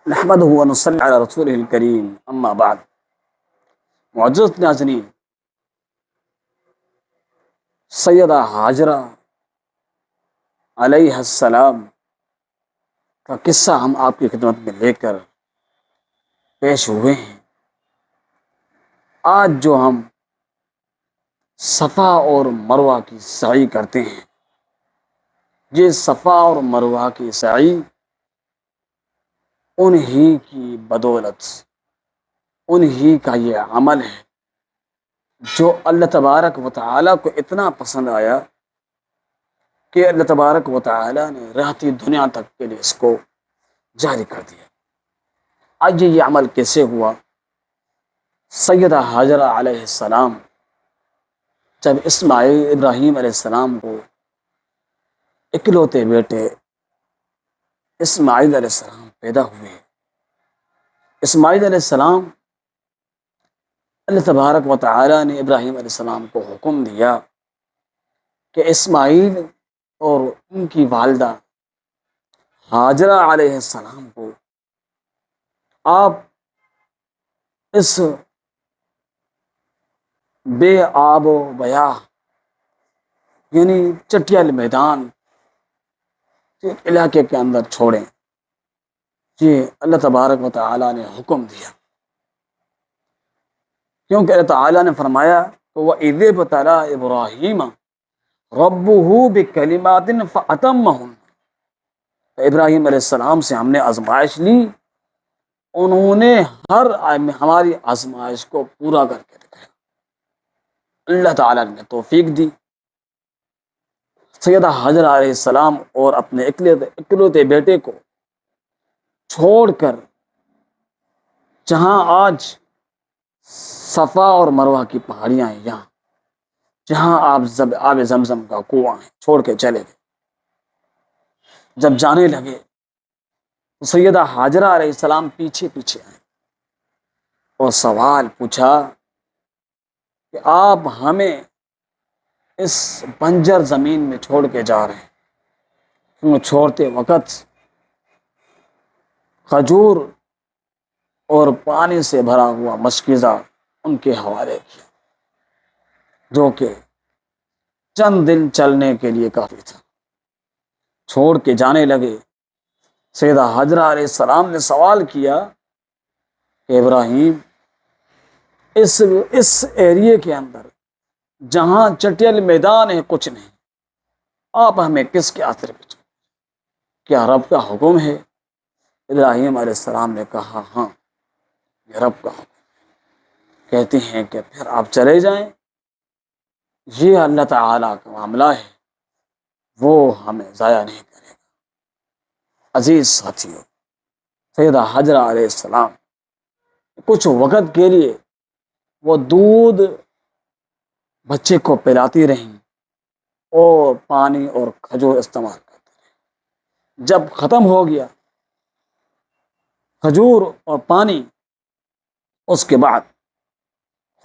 نحمده ونصلي على رسوله الكريم اما بعد. معزز ناظرین، سیدہ ہاجرہ علیہ السلام کا قصہ ہم آپ کی خدمت میں لے کر پیش ہوئے ہیں۔ آج جو ہم صفا اور مروہ کی سعی کرتے ہیں، یہ صفا اور مروہ کی سعی انہی کی بدولت، انہی کا یہ عمل ہے جو اللہ تبارک و تعالیٰ کو اتنا پسند آیا کہ اللہ تبارک و تعالیٰ نے رہتی دنیا تک کے لیے اس کو جاری کر دیا۔ آج یہ عمل کیسے ہوا؟ سیدہ ہاجرہ علیہ السلام جب ابراہیم علیہ السلام کو اکلوتے بیٹے اسماعیل علیہ السلام پیدا ہوئے، اسماعیل علیہ السلام، اللہ تبارک و تعالیٰ نے ابراہیم علیہ السلام کو حکم دیا کہ اسماعیل اور ان کی والدہ ہاجرہ علیہ السلام کو آپ اس بے آب و بیا یعنی چٹیل میدان کے علاقے کے اندر چھوڑیں۔ یہ اللہ تبارک و تعالیٰ نے حکم دیا، کیونکہ اللہ تعالیٰ نے فرمایا کہ وَإِذِ ابْتَلَىٰ إِبْرَاهِيمَ رَبُّهُ بِكَلِمَاتٍ فَأَتَمَّهُنَّ، ابراہیم علیہ السلام سے ہم نے آزمائش لی، انہوں نے ہماری آزمائش کو پورا کر کے دکھایا، اللہ تعالیٰ نے توفیق دی۔ سیدہ ہاجرہ علیہ السلام اور اپنے اکلوتے بیٹے کو چھوڑ کر جہاں آج صفا اور مروہ کی پہاڑیاں ہیں، یہاں جہاں آب زمزم کا کنواں ہے، چھوڑ کے چلے گئے۔ جب جانے لگے تو سیدہ ہاجرہ علیہ السلام پیچھے پیچھے آئے اور سوال پوچھا کہ آپ ہمیں اس بنجر زمین میں چھوڑ کے جا رہے ہیں، کیوں چھوڑتے وقت کھجور اور پانی سے بھرا ہوا مشکیزہ ان کے حوالے کیا، جو کہ چند دن چلنے کے لیے کافی تھا۔ چھوڑ کے جانے لگے، سیدہ ہاجرہ علیہ السلام نے سوال کیا کہ ابراہیم، اس ایریے کے اندر جہاں چٹیل میدان ہے، کچھ نہیں، آپ ہمیں کس کے آسرے پہ چھوڑیں؟ کیا رب کا حکم ہے؟ ابراہیم علیہ السلام نے کہا ہاں، یہ رب کا حکم۔ کہتے ہیں کہ پھر آپ چلے جائیں، یہ اللہ تعالیٰ کا معاملہ ہے، وہ ہمیں ضائع نہیں کرے گا۔ عزیز ساتھیوں، سیدہ ہاجرہ علیہ السلام کچھ وقت کے لیے وہ دودھ بچے کو پلاتی رہیں اور پانی اور کھجور استعمال کرتے رہیں۔ جب ختم ہو گیا کھجور اور پانی، اس کے بعد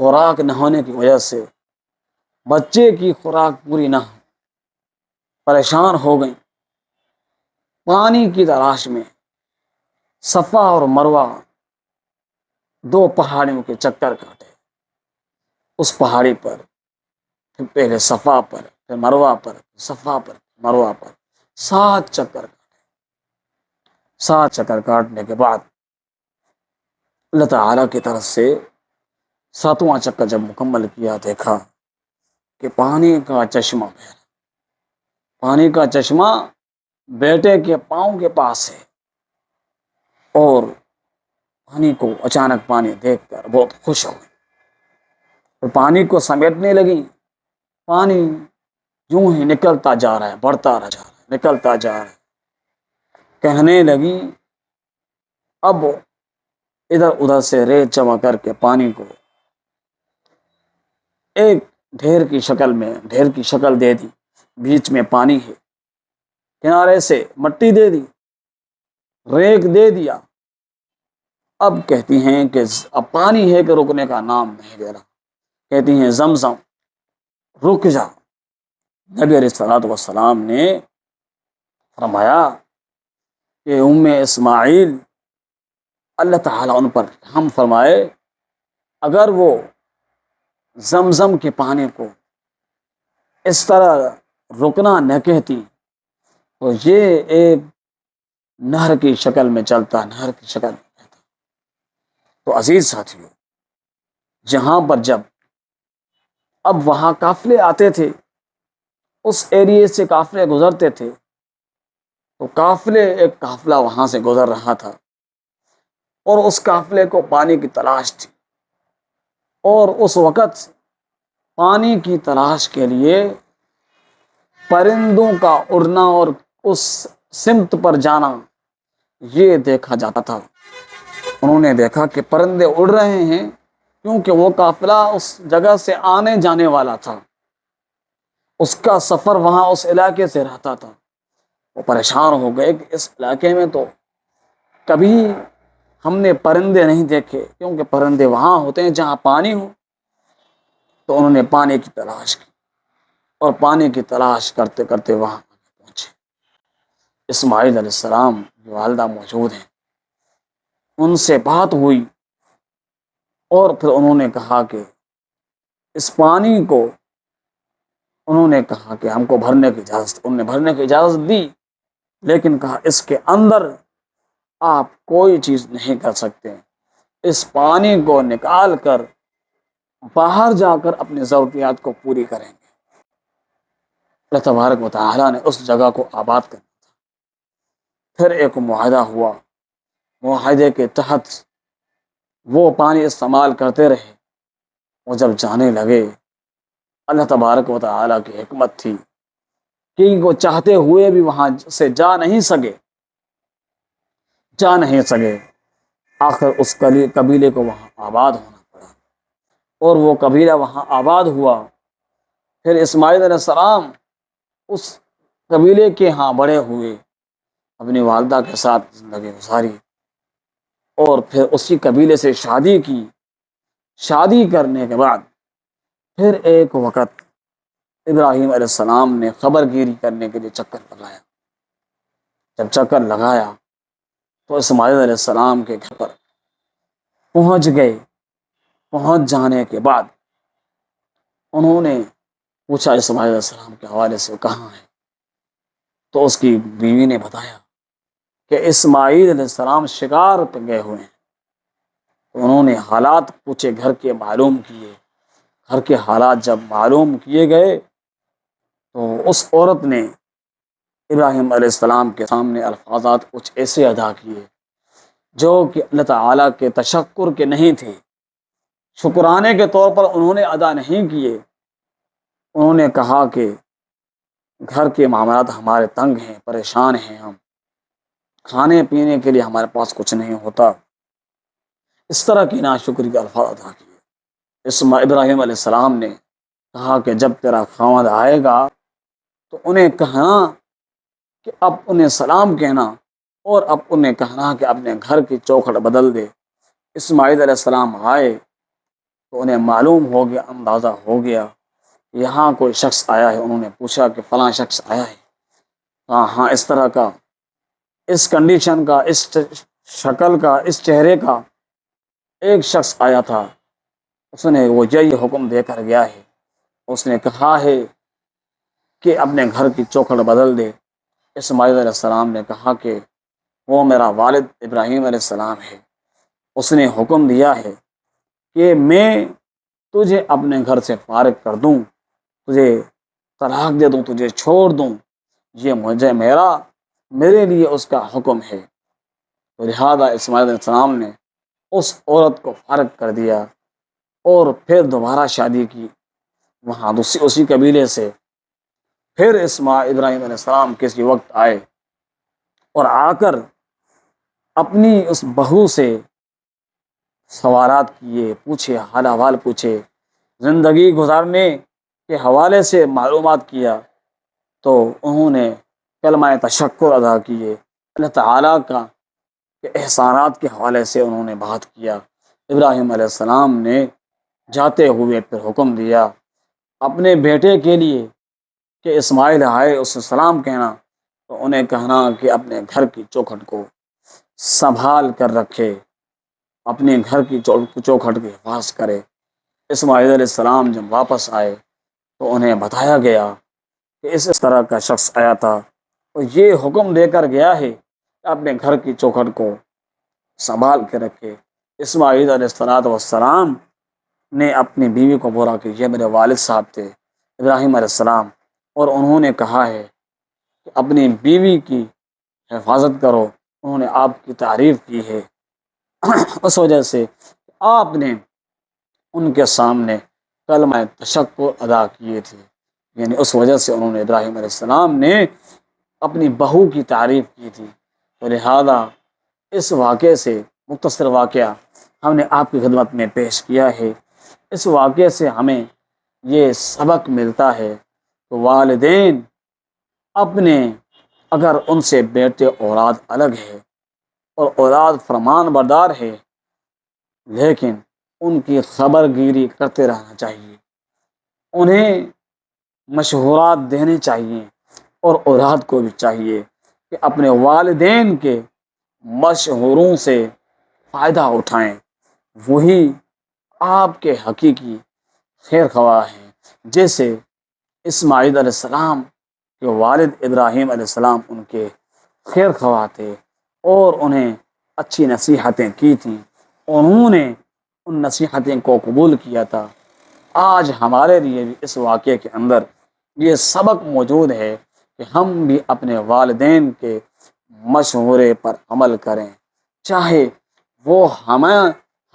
خوراک نہ ہونے کی وجہ سے بچے کی خوراک پوری نہ ہو، پریشان ہو گئیں، پانی کی تلاش میں صفا اور مروہ دو پہاڑیوں کے چکر کاٹے۔ اس پہاڑی پر، پھر پہلے صفا پر، پھر مروہ پر، صفا پر، مروہ پر 7 چکر کاٹے۔ 7 چکر کاٹنے کے بعد اللہ تعالیٰ کی طرف سے 7واں چکر جب مکمل کیا، دیکھا کہ پانی کا چشمہ بہ رہا، پانی کا چشمہ بیٹے کے پاؤں کے پاس ہے، اور پانی کو اچانک پانی دیکھ کر بہت خوش ہو گئی، اور پانی کو سمیٹنے لگی۔ پانی یوں ہی نکلتا جا رہا ہے، بڑھتا جا رہا ہے، نکلتا جا رہا ہے۔ کہنے لگی اب ادھر ادھر سے ریت جمع کر کے پانی کو ایک ڈھیر کی شکل دے دی، بیچ میں پانی ہے، کنارے سے مٹی دے دی، ریت دے دیا۔ اب کہتی ہیں کہ اب پانی ہے کہ رکنے کا نام نہیں لے رہا، کہتی ہیں زمزم رک جا۔ نبی علیہ الصلوۃ والسلام نے فرمایا کہ اسماعیل اللہ تعالیٰ ان پر ہم فرمائے اگر وہ زمزم کے پانی کو اس طرح رکنا نہ کہتی تو یہ ایک نہر کی شکل میں چلتا، نہر کی شکل میں بہتا۔ تو عزیز ساتھیوں، جہاں پر جب اب وہاں قافلے آتے تھے، اس ایریے سے قافلے گزرتے تھے، تو ایک قافلہ وہاں سے گزر رہا تھا اور اس قافلے کو پانی کی تلاش تھی، اور اس وقت پانی کی تلاش کے لیے پرندوں کا اڑنا اور اس سمت پر جانا یہ دیکھا جاتا تھا۔ انہوں نے دیکھا کہ پرندے اڑ رہے ہیں، کیونکہ وہ قافلہ اس جگہ سے آنے جانے والا تھا، اس کا سفر وہاں اس علاقے سے رہتا تھا۔ وہ پریشان ہو گئے کہ اس علاقے میں تو کبھی ہم نے پرندے نہیں دیکھے، کیونکہ پرندے وہاں ہوتے ہیں جہاں پانی ہو۔ تو انہوں نے پانی کی تلاش کی، اور پانی کی تلاش کرتے کرتے وہاں پہنچے۔ اسماعیل علیہ السلام کی والدہ موجود ہیں، ان سے بات ہوئی، اور پھر انہوں نے کہا کہ اس پانی کو، انہوں نے کہا کہ ہم کو بھرنے کی اجازت، انہوں نے بھرنے کی اجازت دی، لیکن کہا اس کے اندر آپ کوئی چیز نہیں کر سکتے، اس پانی کو نکال کر باہر جا کر اپنی ضروریات کو پوری کریں گے۔ اللہ تبارک و تعالیٰ نے اس جگہ کو آباد کرنا تھا۔ پھر ایک معاہدہ ہوا، معاہدے کے تحت وہ پانی استعمال کرتے رہے۔ وہ جب جانے لگے، اللہ تبارک و تعالیٰ کی حکمت تھی کہ وہ چاہتے ہوئے بھی وہاں سے جا نہیں سکے، آخر اس قبیلے کو وہاں آباد ہونا پڑا، اور وہ قبیلہ وہاں آباد ہوا۔ پھر اسماعیل علیہ السلام اس قبیلے کے ہاں بڑے ہوئے، اپنی والدہ کے ساتھ زندگی گزاری، اور پھر اسی قبیلے سے شادی کی۔ شادی کرنے کے بعد پھر ایک وقت ابراہیم علیہ السلام نے خبر گیری کرنے کے لیے چکر لگایا۔ جب چکر لگایا تو اسماعیل علیہ السلام کے گھر پر پہنچ گئے۔ پہنچ جانے کے بعد انہوں نے پوچھا اسماعیل علیہ السلام کے حوالے سے کہاں ہے، تو اس کی بیوی نے بتایا کہ اسماعیل علیہ السلام شکار پہ گئے ہوئے ہیں۔ تو انہوں نے حالات پوچھے، گھر کے معلوم کیے۔ گھر کے حالات جب معلوم کیے گئے تو اس عورت نے ابراہیم علیہ السلام کے سامنے الفاظات کچھ ایسے ادا کیے جو کہ اللہ تعالیٰ کے تشکر کے نہیں تھے، شکرانے کے طور پر انہوں نے ادا نہیں کیے۔ انہوں نے کہا کہ گھر کے معاملات ہمارے تنگ ہیں، پریشان ہیں، ہم کھانے پینے کے لیے ہمارے پاس کچھ نہیں ہوتا، اس طرح کی ناشکری کے الفاظ ادا کیے۔ ابراہیم علیہ السلام نے کہا کہ جب تیرا خاوند آئے گا تو انہیں کہنا کہ اب انہیں سلام کہنا، اور اب انہیں کہنا کہ اپنے گھر کی چوکھٹ بدل دے۔ اسماعیل علیہ السلام آئے تو انہیں معلوم ہو گیا، اندازہ ہو گیا یہاں کوئی شخص آیا ہے۔ انہوں نے پوچھا کہ فلاں شخص آیا ہے؟ ہاں اس طرح کا، اس کنڈیشن کا، اس شکل کا، اس چہرے کا ایک شخص آیا تھا، اس نے وہ یہی حکم دے کر گیا ہے، اس نے کہا ہے کہ اپنے گھر کی چوکھٹ بدل دے۔ اسماعیل علیہ السلام نے کہا کہ وہ میرا والد ابراہیم علیہ السلام ہے، اس نے حکم دیا ہے کہ میں تجھے اپنے گھر سے فارغ کر دوں، تجھے طلاق دے دوں، تجھے چھوڑ دوں، یہ میرے لیے اس کا حکم ہے۔ تو لہذا اسماعیل علیہ السلام نے اس عورت کو فارغ کر دیا، اور پھر دوبارہ شادی کی وہاں اسی قبیلے سے۔ پھر ابراہیم علیہ السلام کسی وقت آئے، اور آ کر اپنی اس بہو سے سوالات کیے، پوچھے، حال احوال پوچھے، زندگی گزارنے کے حوالے سے معلومات کیا۔ تو انہوں نے کلمہ تشکر ادا کیے، اللہ تعالیٰ کا کے احسانات کے حوالے سے انہوں نے بات کیا۔ ابراہیم علیہ السلام نے جاتے ہوئے پھر حکم دیا اپنے بیٹے کے لیے کہ اسماعیل آئے اس سے سلام کہنا، تو انہیں کہنا کہ اپنے گھر کی چوکھٹ کو سنبھال کر رکھے، اپنے گھر کی چوکھٹ کی حفاظت کرے۔ اسماعیل علیہ السلام جب واپس آئے تو انہیں بتایا گیا کہ اس طرح کا شخص آیا تھا اور یہ حکم دے کر گیا ہے کہ اپنے گھر کی چوکھٹ کو سنبھال کے رکھے۔ اسماعیل علیہ السلام نے اپنی بیوی کو بولا کہ یہ میرے والد صاحب تھے ابراہیم علیہ السلام، اور انہوں نے کہا ہے کہ اپنی بیوی کی حفاظت کرو، انہوں نے آپ کی تعریف کی ہے۔ اس وجہ سے آپ نے ان کے سامنے کلمہ تشکر ادا کیے تھے، یعنی اس وجہ سے انہوں نے ابراہیم علیہ السلام نے اپنی بہو کی تعریف کی تھی۔ تو لہذا اس واقعے سے مختصر واقعہ ہم نے آپ کی خدمت میں پیش کیا ہے۔ اس واقعے سے ہمیں یہ سبق ملتا ہے کہ والدین اپنے اگر ان سے بیٹے اولاد الگ ہے اور اولاد فرمان بردار ہے، لیکن ان کی خبر گیری کرتے رہنا چاہیے، انہیں مشورات دینے چاہیے، اور اولاد کو بھی چاہیے کہ اپنے والدین کے مشوروں سے فائدہ اٹھائیں، وہی آپ کے حقیقی خیر خواہ ہیں۔ جیسے اسماعیل علیہ السلام کے والد ابراہیم علیہ السلام ان کے خیر خواہ تھے اور انہیں اچھی نصیحتیں کی تھیں، انہوں نے ان نصیحتیں کو قبول کیا تھا۔ آج ہمارے لیے بھی اس واقعے کے اندر یہ سبق موجود ہے کہ ہم بھی اپنے والدین کے مشورے پر عمل کریں، چاہے وہ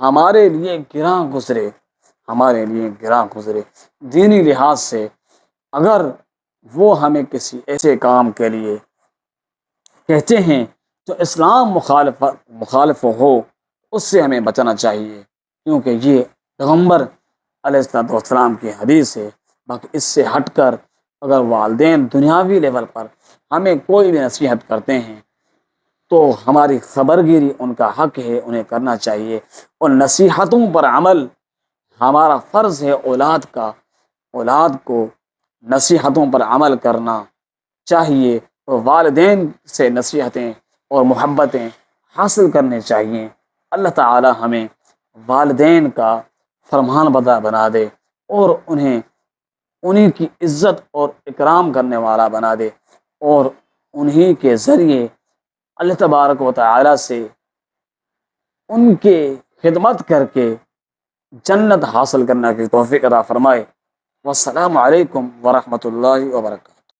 ہمارے لیے گراں گزرے، ہمارے لیے گراں گزرے دینی لحاظ سے۔ اگر وہ ہمیں کسی ایسے کام کے لیے کہتے ہیں جو اسلام مخالف ہو، اس سے ہمیں بچنا چاہیے، کیونکہ یہ پیغمبر علیہ السلام کی حدیث ہے۔ باقی اس سے ہٹ کر اگر والدین دنیاوی لیول پر ہمیں کوئی بھی نصیحت کرتے ہیں تو ہماری خبر گیری ان کا حق ہے، انہیں کرنا چاہیے، اور نصیحتوں پر عمل ہمارا فرض ہے۔ اولاد کو نصیحتوں پر عمل کرنا چاہیے، اور والدین سے نصیحتیں اور محبتیں حاصل کرنے چاہیے۔ اللہ تعالی ہمیں والدین کا فرمان بردار بنا دے اور انہیں کی عزت اور اکرام کرنے والا بنا دے، اور انہی کے ذریعے اللہ تبارک و تعالی سے ان کے خدمت کر کے جنت حاصل کرنے کی توفیق عطا فرمائے۔ والسلام علیکم ورحمۃ اللہ وبرکاتہ۔